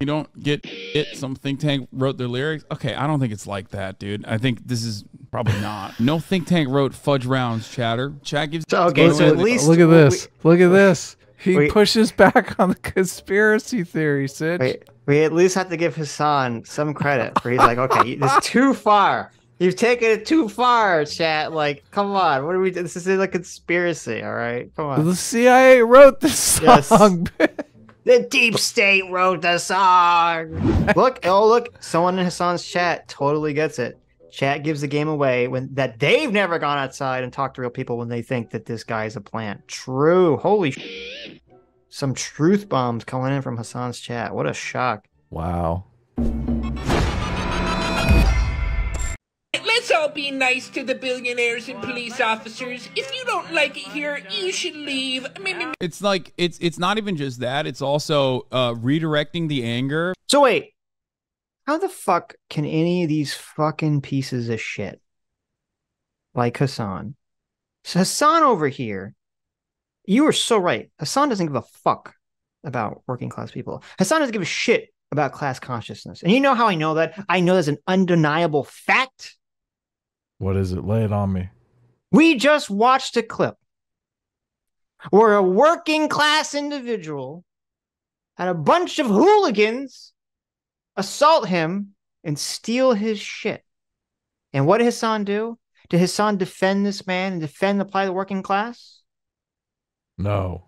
You don't get it. Some think tank wrote their lyrics. Okay, I don't think it's like that, dude. I think this is probably not. No think tank wrote fudge rounds, chatter. Chat gives. So, okay, so at least look at this. Look at this. He we- pushes back on the conspiracy theory, Sitch. we at least have to give Hassan some credit for he's like, okay, this is too far. You've taken it too far, chat. Like, come on. What are we doing? This is a conspiracy, all right? Come on. The CIA wrote this song. Yes. The deep state wrote the song. Look, oh look, someone in Hassan's chat totally gets it. Chat gives the game away when that they've never gone outside and talked to real people when they think that this guy is a plant. True. Holy some truth bombs coming in from Hassan's chat. What a shock. Wow. Let's all be nice to the billionaires and police officers. If you don't like it here, you should leave. It's like it's not even just that. It's also redirecting the anger. So wait, how the fuck can any of these fucking pieces of shit, like Hassan, so Hassan over here, you are so right. Hassan doesn't give a fuck about working class people. Hassan doesn't give a shit about class consciousness. And you know how I know that? I know that's an undeniable fact. What is it? Lay it on me. We just watched a clip where a working class individual and a bunch of hooligans assault him and steal his shit. And what did Hassan do? Did Hassan defend this man and defend the plight of the working class? No.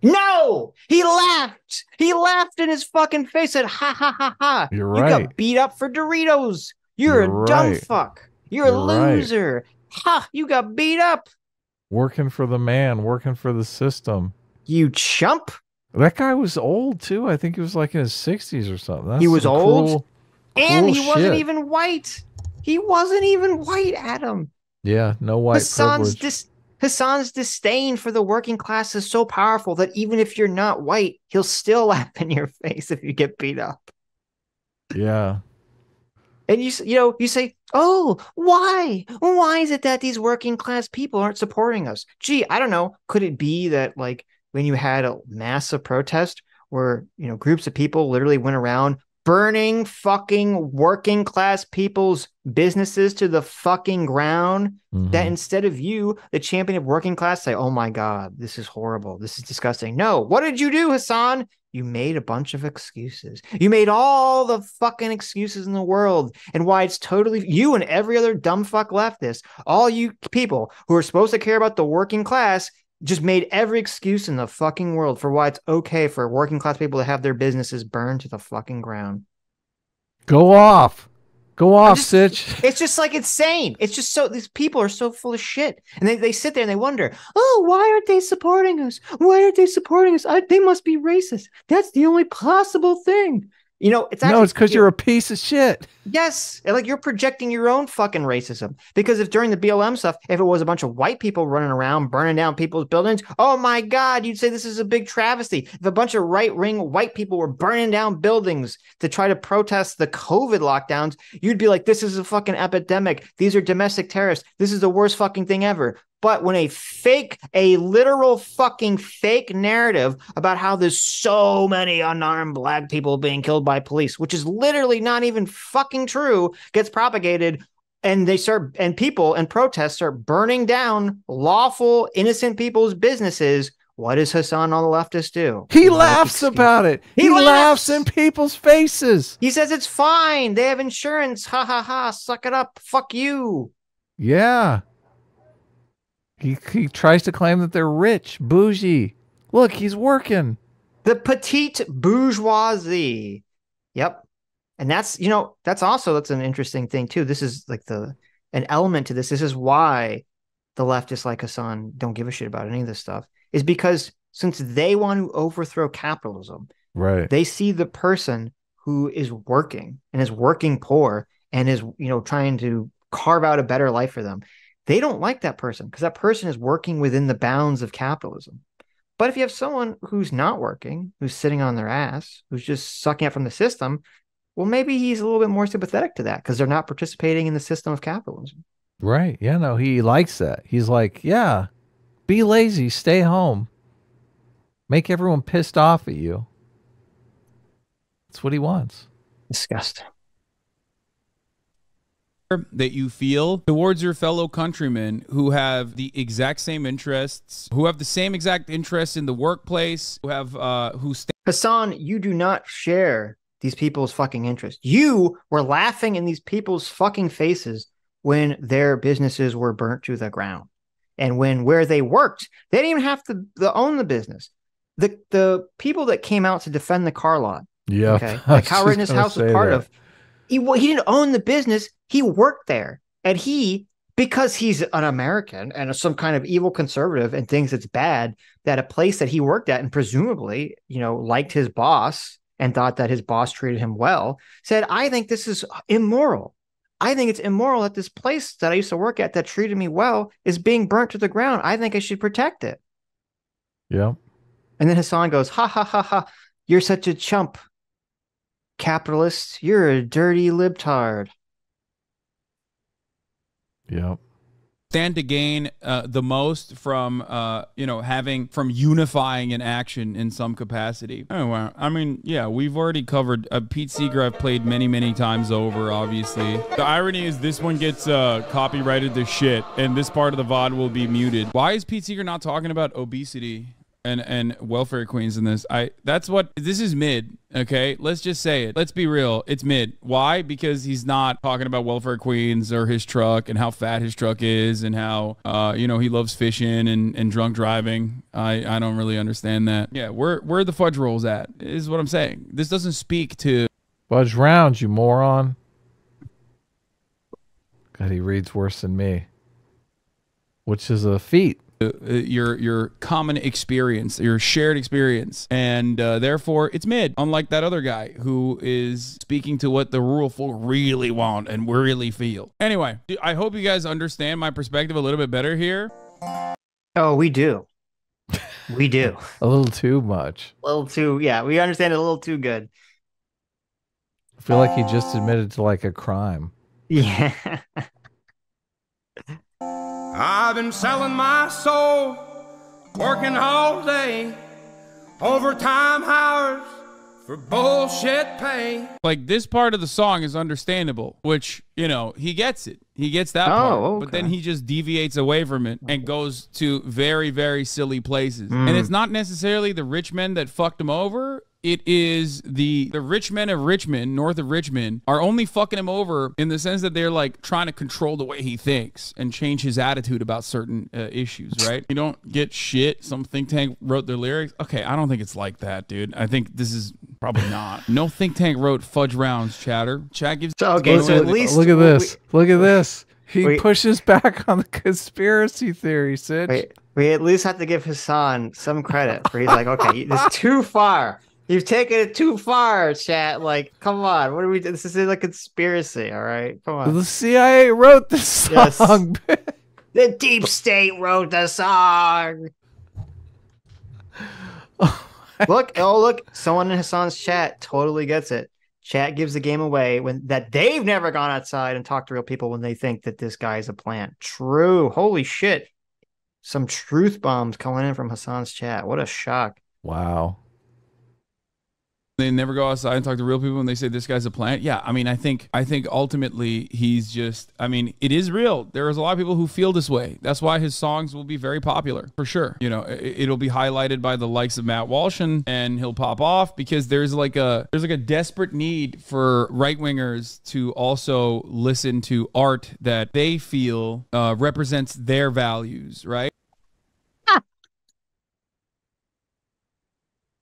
No! He laughed. He laughed in his fucking face, said, ha ha ha ha. You're You right. got beat up for Doritos. You're a dumb right. fuck. You're a loser. Ha! You got beat up. Working for the man, working for the system. You chump. That guy was old too. I think he was like in his 60s or something. That's He was some old, and he wasn't shit. even white. He wasn't even white, Adam. Yeah, no white privilege. Hassan's disdain for the working class is so powerful that even if you're not white, he'll still laugh in your face if you get beat up. Yeah. And you say, oh, why? Why is it that these working class people aren't supporting us? Gee, I don't know. Could it be that like when you had a massive protest where, groups of people literally went around burning fucking working class people's businesses to the fucking ground, that instead of you, the champion of working class, say, oh my God, this is horrible. This is disgusting. No, what did you do, Hassan? You made a bunch of excuses. You made all the fucking excuses in the world, and why it's totally you and every other dumb fuck leftist, all you people who are supposed to care about the working class, just made every excuse in the fucking world for why it's okay for working class people to have their businesses burned to the fucking ground. Go off. Go off, Sitch. It's just like insane. It's just so, these people are so full of shit. And they sit there and they wonder, oh, why aren't they supporting us? Why aren't they supporting us? They must be racist. That's the only possible thing. It's actually, no, it's because you're a piece of shit. Yes. Like you're projecting your own fucking racism. Because if during the BLM stuff, if it was a bunch of white people running around burning down people's buildings, oh my God, you'd say this is a big travesty. If a bunch of right-wing white people were burning down buildings to try to protest the COVID lockdowns, you'd be like, this is a fucking epidemic. These are domestic terrorists. This is the worst fucking thing ever. But when a literal fucking fake narrative about how there's so many unarmed black people being killed by police, which is literally not even fucking true, gets propagated, and people and protests are burning down lawful, innocent people's businesses, what does Hassan on the leftists do? He laughs about it. He laughs in people's faces. He says it's fine. They have insurance. Ha ha ha. Suck it up. Fuck you. Yeah. He tries to claim that they're rich, bougie. Look, he's working. The petite bourgeoisie. Yep. And that's an interesting thing too. This is like an element to this. This is why the leftists like Hassan don't give a shit about any of this stuff, is because since they want to overthrow capitalism, right? They see the person who is working and is working poor and is, trying to carve out a better life for them. They don't like that person because that person is working within the bounds of capitalism. But if you have someone who's not working, who's sitting on their ass, who's just sucking up from the system, well, maybe he's a little bit more sympathetic to that because they're not participating in the system of capitalism. Right. Yeah, no, he likes that. He's like, yeah, be lazy, stay home. Make everyone pissed off at you. That's what he wants. Disgusting. That you feel towards your fellow countrymen who have the exact same interests, who have the same exact interests in the workplace, who have Hassan, you do not share these people's fucking interests. You were laughing in these people's fucking faces when their businesses were burnt to the ground. And when where they worked, they didn't even have to own the business. The people that came out to defend the car lot, Yeah, okay, that Kyle Rittenhouse was part of, he didn't own the business. He worked there. And because he's an American and some kind of evil conservative and thinks it's bad that a place that he worked at and presumably, liked his boss and thought that his boss treated him well, said, I think this is immoral. I think it's immoral that this place that I used to work at that treated me well is being burnt to the ground. I think I should protect it. Yeah. And then Hassan goes, ha, ha, ha, ha. You're such a chump, capitalist. You're a dirty libtard. Yep. stand to gain the most from from unifying an action in some capacity. Oh wow. I mean, yeah, we've already covered Pete Seeger. I've played many times over, obviously. The irony is this one gets copyrighted to shit and this part of the VOD will be muted. Why is Pete Seeger not talking about obesity and welfare queens in this? This is mid. Okay, let's just say it. Let's be real. It's mid. Why? Because he's not talking about welfare queens or his truck and how fat his truck is and how he loves fishing and drunk driving. I don't really understand that. Yeah, where the fudge rolls at is what I'm saying. This doesn't speak to fudge rounds, you moron. God, he reads worse than me, which is a feat. Your common experience, your shared experience, and therefore it's mid, unlike that other guy who is speaking to what the rural folk really want and really feel. Anyway, I hope you guys understand my perspective a little bit better here. Oh, we do. We do. A little too much. A little too, yeah, we understand it a little too good. I feel like he just admitted to like a crime. Yeah. I've been selling my soul, working all day, overtime hours for bullshit pay. Like, this part of the song is understandable, which, he gets it. He gets that part. Okay. But then he just deviates away from it and goes to very, very silly places. And it's not necessarily the rich men that fucked him over. It is the rich men of Richmond, north of Richmond, are only fucking him over in the sense that they're like trying to control the way he thinks and change his attitude about certain issues, right? You don't get shit. Some think tank wrote their lyrics. Okay, I don't think it's like that, dude. I think this is probably not. No think tank wrote fudge rounds, chatter. Chat gives... Okay, so at least... Look at this. Look at this. He pushes back on the conspiracy theory, Sitch. We at least have to give Hassan some credit for he's like, okay, this is too far. You've taken it too far, chat. Like, come on. What are we doing? This is a conspiracy, all right? Come on. The CIA wrote this song. Yes. The deep state wrote the song. Look. Someone in Hassan's chat totally gets it. Chat gives the game away that they've never gone outside and talked to real people when they think that this guy is a plant. True. Holy shit. Some truth bombs coming in from Hassan's chat. What a shock. Wow. They never go outside and talk to real people when they say this guy's a plant. Yeah, I mean, I think ultimately he's just, I mean, it is real. There is a lot of people who feel this way. That's why his songs will be very popular, for sure. It'll be highlighted by the likes of Matt Walsh and he'll pop off because there's like a desperate need for right-wingers to also listen to art that they feel represents their values, right?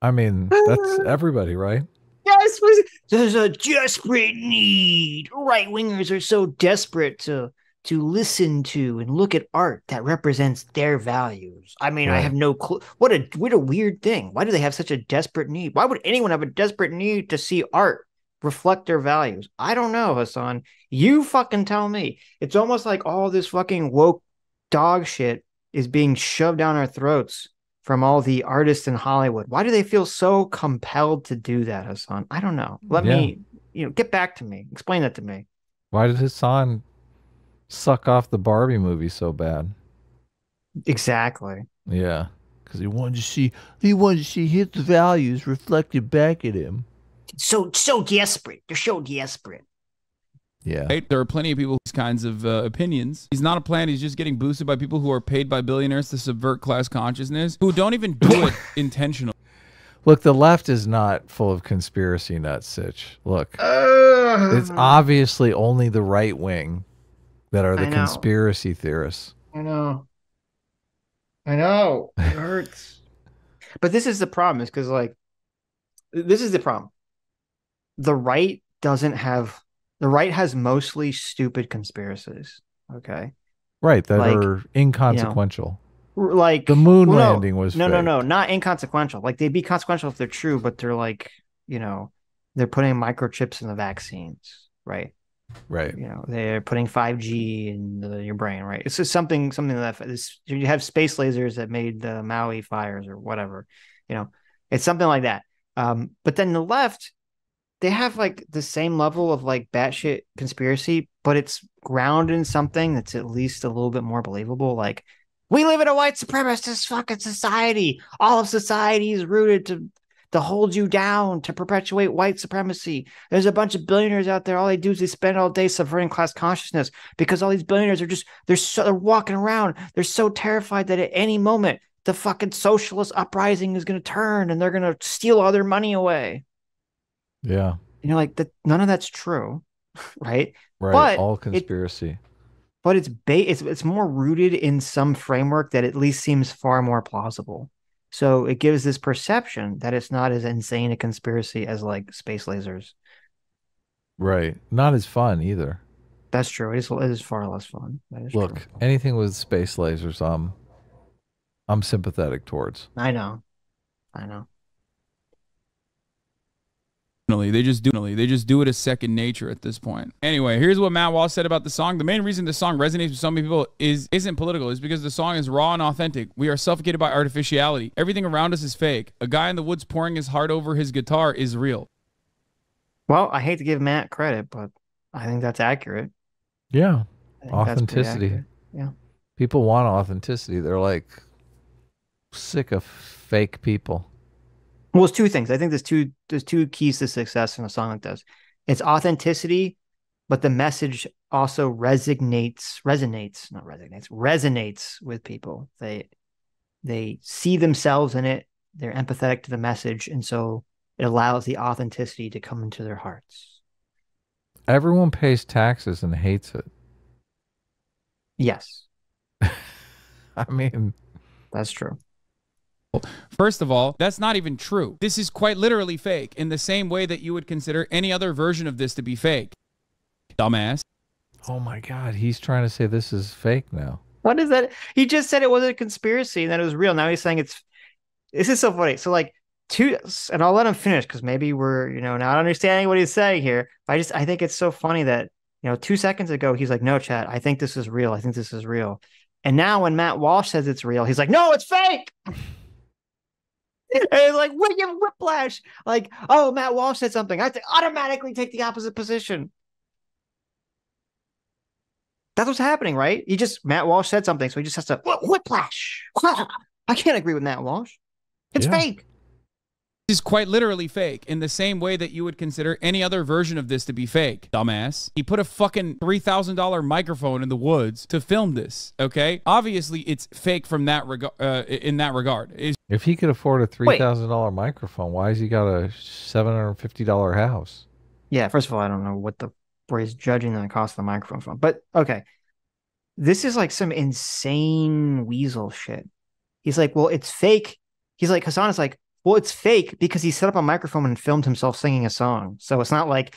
I mean, that's everybody, right? Yes, there's a desperate need. Right-wingers are so desperate to listen to and look at art that represents their values. I mean, I have no clue. What a weird thing. Why do they have such a desperate need? Why would anyone have a desperate need to see art reflect their values? I don't know, Hassan. You fucking tell me. It's almost like all this fucking woke dog shit is being shoved down our throats from all the artists in Hollywood. Why do they feel so compelled to do that, Hassan? I don't know. Let me, get back to me. Explain that to me. Why did Hassan suck off the Barbie movie so bad? Exactly. Yeah, because he wanted to see his values reflected back at him. So desperate. They're so desperate. Yeah. Right? There are plenty of people with these kinds of opinions. He's not a plan. He's just getting boosted by people who are paid by billionaires to subvert class consciousness, who don't even do it intentionally. Look, the left is not full of conspiracy nuts, Sitch. Look, it's obviously only the right wing that are the conspiracy theorists. I know. It hurts. But this is the problem, is because, like, this is the problem. The right has mostly stupid conspiracies. Okay. Right. That are inconsequential. Like the moon landing was no, not inconsequential. Like, they'd be consequential if they're true, but they're like, they're putting microchips in the vaccines, right? Right. They're putting 5G in your brain, right? It's just something that you have space lasers that made the Maui fires or whatever, it's something like that. But then the left, they have like the same level of like batshit conspiracy, but it's grounded in something that's at least a little bit more believable. Like, we live in a white supremacist fucking society. All of society is rooted to hold you down, to perpetuate white supremacy. There's a bunch of billionaires out there. All they do is they spend all day subverting class consciousness, because all these billionaires are they're walking around. They're so terrified that at any moment the fucking socialist uprising is going to turn and they're going to steal all their money away. Yeah. Like that. None of that's true, right? Right. But all conspiracy. But it's more rooted in some framework that at least seems far more plausible. So it gives this perception that it's not as insane a conspiracy as like space lasers. Right. Not as fun either. That's true. It is far less fun. Look, true. Anything with space lasers, I'm sympathetic towards. I know. They just do it as second nature at this point. Anyway, here's what Matt Walsh said about the song. The main reason the song resonates with so many people isn't political. It's because the song is raw and authentic. We are suffocated by artificiality. Everything around us is fake. A guy in the woods pouring his heart over his guitar is real. Well, I hate to give Matt credit, but I think that's accurate. Yeah. Authenticity. Yeah. People want authenticity. They're like sick of fake people. Well, it's two things. I think there's two keys to success in a song like this. It's authenticity, but the message also resonates with people. They see themselves in it. They're empathetic to the message, and so it allows the authenticity to come into their hearts. Everyone pays taxes and hates it. Yes. I mean, that's true. First of all, that's not even true. This is quite literally fake, in the same way that you would consider any other version of this to be fake. Dumbass. Oh my God, he's trying to say this is fake now. What is that? He just said it wasn't a conspiracy and that it was real. Now he's saying this is so funny. So like and I'll let him finish because maybe we're, not understanding what he's saying here. But I think it's so funny that, 2 seconds ago, he's like, no, chat, I think this is real. I think this is real. And now when Matt Walsh says it's real, he's like, no, it's fake. And it's like William Whiplash, like, oh, Matt Walsh said something. I have to automatically take the opposite position. That's what's happening, right? Matt Walsh said something, so he just has to Whiplash. I can't agree with Matt Walsh. It's fake. This is quite literally fake, in the same way that you would consider any other version of this to be fake, dumbass. He put a fucking $3,000 microphone in the woods to film this, okay? Obviously, it's fake from that in that regard. If he could afford a $3,000 microphone, why has he got a $750 house? Yeah, first of all, I don't know where he's judging the cost of the microphone from. But, okay. This is like some insane weasel shit. He's like, well, it's fake. He's like, Hassan is like, well, it's fake because he set up a microphone and filmed himself singing a song. So it's not like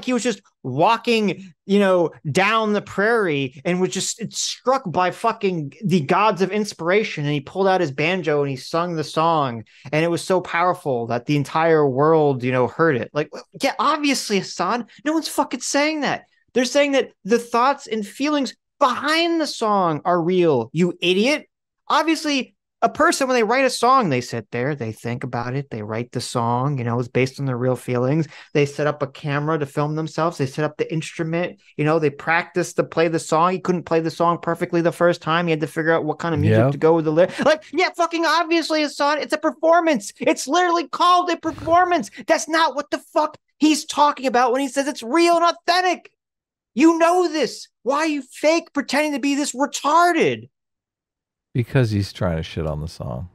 he was just walking, down the prairie and was just struck by fucking the gods of inspiration. And he pulled out his banjo and he sung the song. And it was so powerful that the entire world, heard it. Like, yeah, obviously, Hassan, no one's fucking saying that. They're saying that the thoughts and feelings behind the song are real, you idiot. Obviously, A person, when they write a song, they sit there, they think about it, they write the song, it's based on their real feelings. They set up a camera to film themselves. They set up the instrument, they practice to play the song. He couldn't play the song perfectly the first time. He had to figure out what kind of music to go with the lyrics. Like, yeah, fucking obviously it's a performance. It's literally called a performance. That's not what the fuck he's talking about when he says it's real and authentic. You know this. Why are you fake pretending to be this retarded? Because he's trying to shit on the song.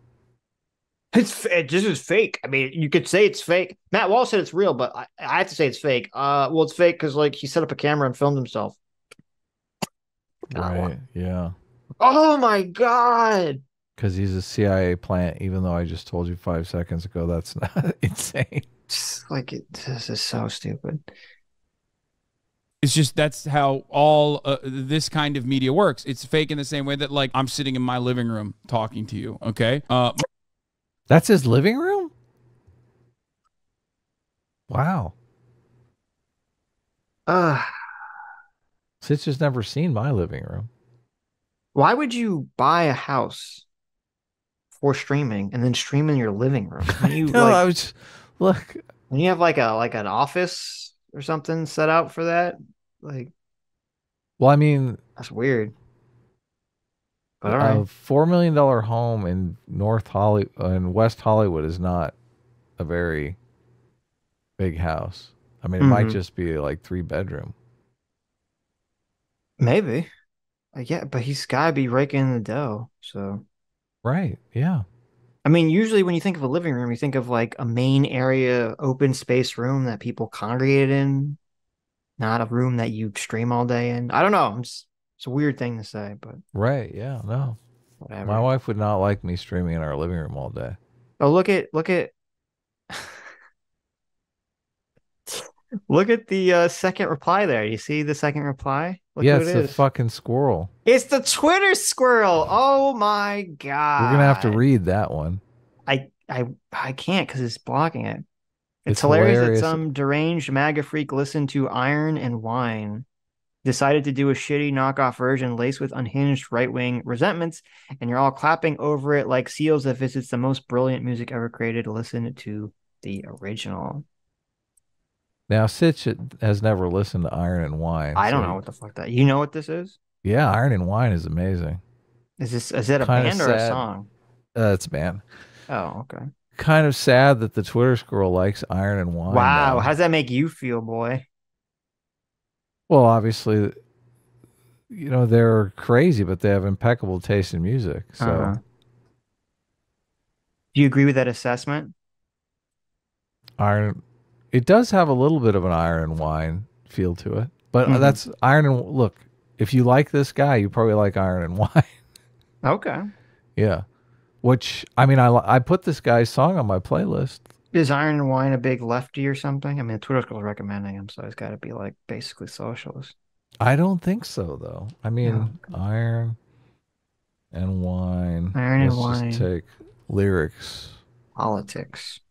This is fake. I mean, you could say it's fake. Matt Wall said it's real, but I have to say it's fake. Well, it's fake because he set up a camera and filmed himself. Right. Yeah. Oh my God. Because he's a CIA plant, even though I just told you 5 seconds ago that's not insane. This is so stupid. It's just that's how all this kind of media works. It's fake in the same way that I'm sitting in my living room talking to you. Okay, that's his living room. Wow. Sitch has never seen my living room. Why would you buy a house for streaming and then stream in your living room? I was look. When you have an office or something set out for that, well, I mean, that's weird. But a $4 million home in West Hollywood is not a very big house. I mean, it might just be 3-bedroom. Maybe, yeah, but he's gotta be raking in the dough. So, right, yeah. I mean, usually when you think of a living room, you think of a main area, open space room that people congregated in, not a room that you stream all day in. I don't know. It's a weird thing to say, but right, yeah, no. Whatever. My wife would not like me streaming in our living room all day. Oh, look at look at the second reply there. You see the second reply? Look yeah, it's the fucking squirrel. It's the Twitter squirrel. Oh my God. We're gonna have to read that one. I can't because it's blocking it. It's hilarious that some deranged MAGA freak listened to Iron and Wine, decided to do a shitty knockoff version laced with unhinged right-wing resentments, and you're all clapping over it like seals that visits the most brilliant music ever created. Listen to the original. Now, Sitch has never listened to Iron and Wine. I don't know what the fuck that. You know what this is? Yeah, Iron and Wine is amazing. Is it a band or a song? It's a band. Oh, okay. Kind of sad that the Twitter squirrel likes Iron and Wine. Wow, though. how does that make you feel, boy? Well, obviously, they're crazy, but they have impeccable taste in music. So, do you agree with that assessment? It does have a little bit of an Iron and Wine feel to it, but that's Iron and look. If you like this guy, you probably like Iron and Wine. Okay. Yeah. Which, I mean, I put this guy's song on my playlist. Is Iron and Wine a big lefty or something? I mean, Twitter girl's recommending him, so he's got to be basically socialist. I don't think so, though. I mean, Iron and Wine. Iron and Wine. Let's just take lyrics. Politics.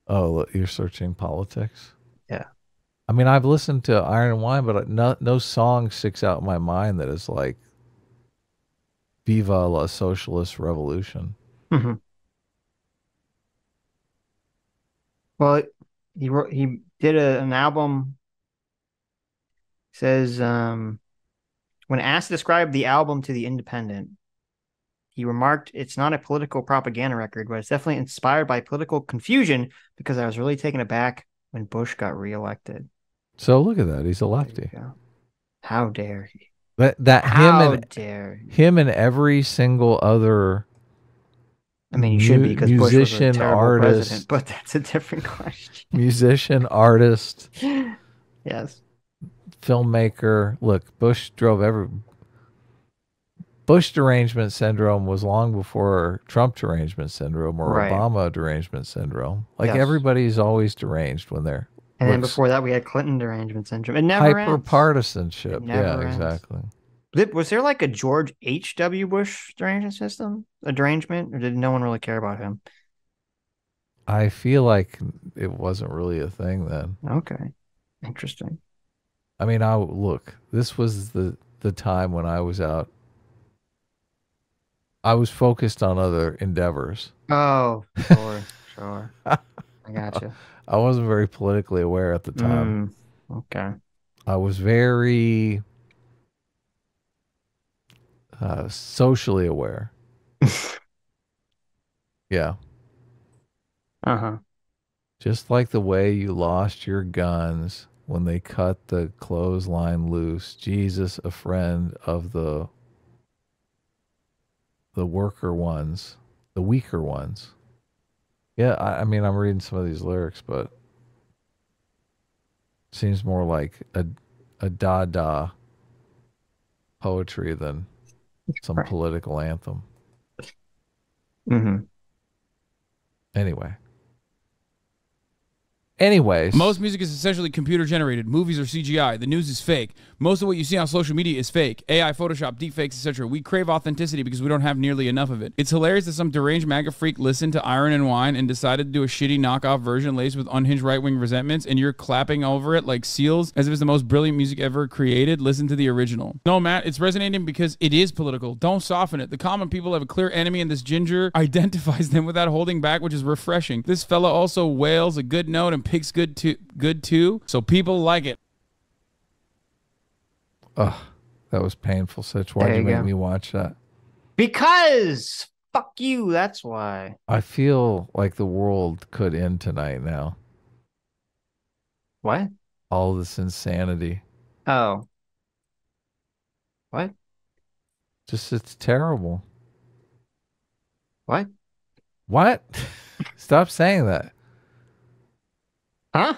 Oh, you're searching politics? Yeah. I mean, I've listened to Iron and Wine, but no song sticks out in my mind that is like Viva la Socialist Revolution. Well, he did an album. Says when asked to describe the album to The Independent, he remarked, "It's not a political propaganda record, but it's definitely inspired by political confusion because I was really taken aback when Bush got reelected." So look at that. He's a lefty. How dare he? Him and every single other. I mean, you should be because Bush was a terrible president, but that's a different question. Musician, artist. Yes. Filmmaker. Look, Bush derangement syndrome was long before Trump derangement syndrome or Obama derangement syndrome. Everybody's always deranged when they're. And then before that, we had Clinton derangement syndrome. It never ends. Hyperpartisanship. Yeah, ends. Exactly. Was there a George H.W. Bush derangement, or did no one really care about him? I feel like it wasn't really a thing then. Okay. Interesting. I mean, this was the time when I was out. I was focused on other endeavors. Oh, sure, sure. I gotcha. I wasn't very politically aware at the time. Okay. I was very socially aware. Yeah. Uh-huh. Just like the way you lost your guns when they cut the clothesline loose. Jesus, a friend of the worker ones, the weaker ones. Yeah, I mean, I'm reading some of these lyrics, but it seems more like a Dada poetry than some political anthem. Mm-hmm. Anyways. Most music is essentially computer generated. Movies are CGI. The news is fake. Most of what you see on social media is fake. AI, Photoshop, deepfakes, etc. We crave authenticity because we don't have nearly enough of it. It's hilarious that some deranged MAGA freak listened to Iron and Wine and decided to do a shitty knockoff version laced with unhinged right-wing resentments, and you're clapping over it like seals as if it's the most brilliant music ever created. Listen to the original. No, Matt, it's resonating because it is political. Don't soften it. The common people have a clear enemy, and this ginger identifies them without holding back, which is refreshing. This fella also wails a good note and picks good too, so people like it. Ugh, that was painful, Sitch. Why'd you make me watch that? Because fuck you, that's why. I feel like the world could end tonight now. What? All this insanity. Oh. What? Just, it's terrible. What? What? Stop saying that. Huh?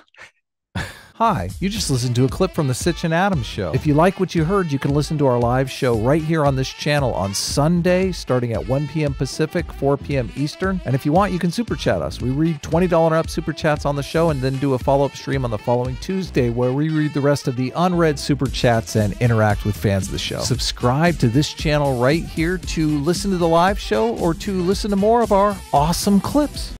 Hi, you just listened to a clip from the Sitch and Adams show. If you like what you heard, you can listen to our live show right here on this channel on Sunday, starting at 1 p.m. Pacific, 4 p.m. Eastern. And if you want, you can super chat us. We read $20 and up super chats on the show and then do a follow-up stream on the following Tuesday where we read the rest of the unread super chats and interact with fans of the show. Subscribe to this channel right here to listen to the live show or to listen to more of our awesome clips.